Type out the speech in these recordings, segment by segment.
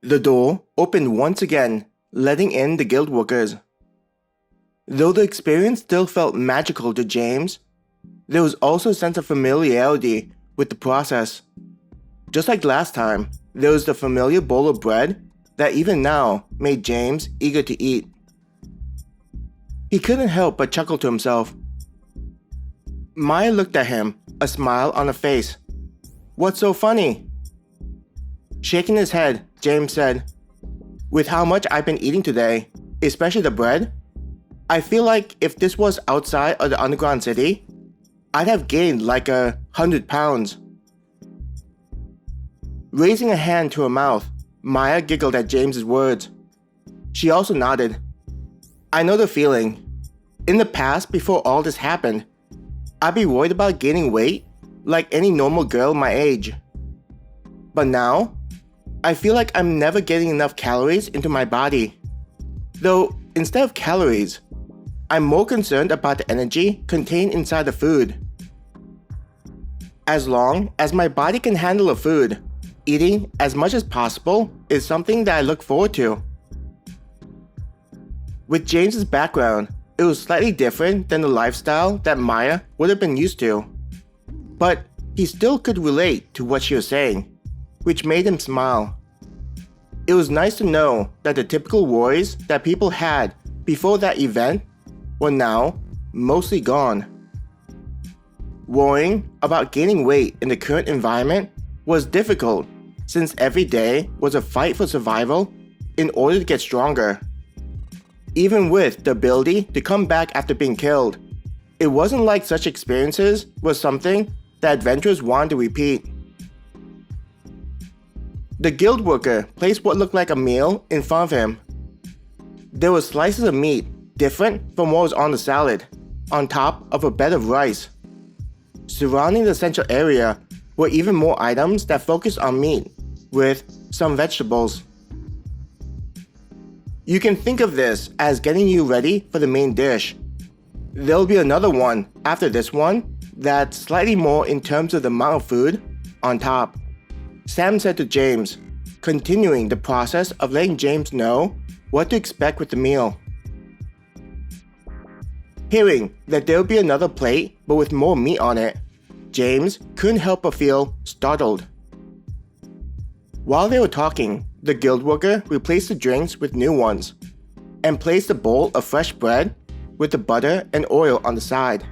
The door opened once again, letting in the guild workers. Though the experience still felt magical to James, there was also a sense of familiarity with the process. Just like last time, there was the familiar bowl of bread that even now made James eager to eat. He couldn't help but chuckle to himself. Maya looked at him, a smile on her face. "What's so funny?" Shaking his head, James said, "With how much I've been eating today, especially the bread, I feel like if this was outside of the underground city, I'd have gained like 100 pounds. Raising a hand to her mouth, Maya giggled at James's words. She also nodded. "I know the feeling. In the past, before all this happened, I'd be worried about gaining weight like any normal girl my age. But now, I feel like I'm never getting enough calories into my body. Though, instead of calories, I'm more concerned about the energy contained inside the food. As long as my body can handle the food, eating as much as possible is something that I look forward to." With James's background, it was slightly different than the lifestyle that Maya would have been used to. But he still could relate to what she was saying, which made him smile. It was nice to know that the typical worries that people had before that event were now mostly gone. Worrying about gaining weight in the current environment was difficult since every day was a fight for survival in order to get stronger. Even with the ability to come back after being killed, it wasn't like such experiences was something that adventurers wanted to repeat. The guild worker placed what looked like a meal in front of him. There were slices of meat, different from what was on the salad, on top of a bed of rice. Surrounding the central area were even more items that focused on meat, with some vegetables. You can think of this as getting you ready for the main dish. There'll be another one after this one that's slightly more in terms of the amount of food on top, Sam said to James, continuing the process of letting James know what to expect with the meal. Hearing that there would be another plate but with more meat on it, James couldn't help but feel startled. While they were talking, the guild worker replaced the drinks with new ones and placed a bowl of fresh bread with the butter and oil on the side.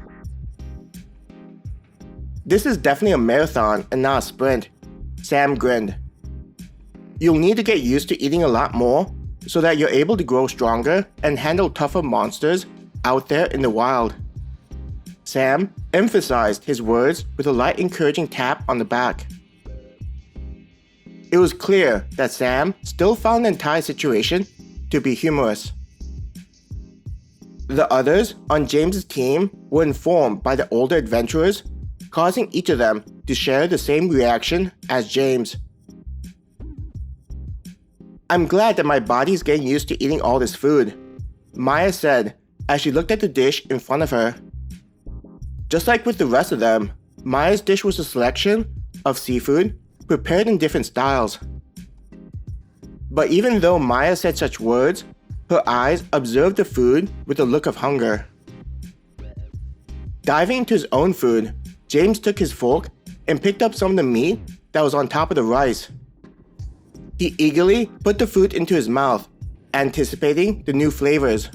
"This is definitely a marathon and not a sprint," Sam grinned. "You'll need to get used to eating a lot more so that you're able to grow stronger and handle tougher monsters out there in the wild." Sam emphasized his words with a light encouraging tap on the back. It was clear that Sam still found the entire situation to be humorous. The others on James's team were informed by the older adventurers, causing each of them to share the same reaction as James. "I'm glad that my body's getting used to eating all this food," Maya said as she looked at the dish in front of her. Just like with the rest of them, Maya's dish was a selection of seafood prepared in different styles. But even though Maya said such words, her eyes observed the food with a look of hunger. Diving into his own food, James took his fork and picked up some of the meat that was on top of the rice. He eagerly put the food into his mouth, anticipating the new flavors.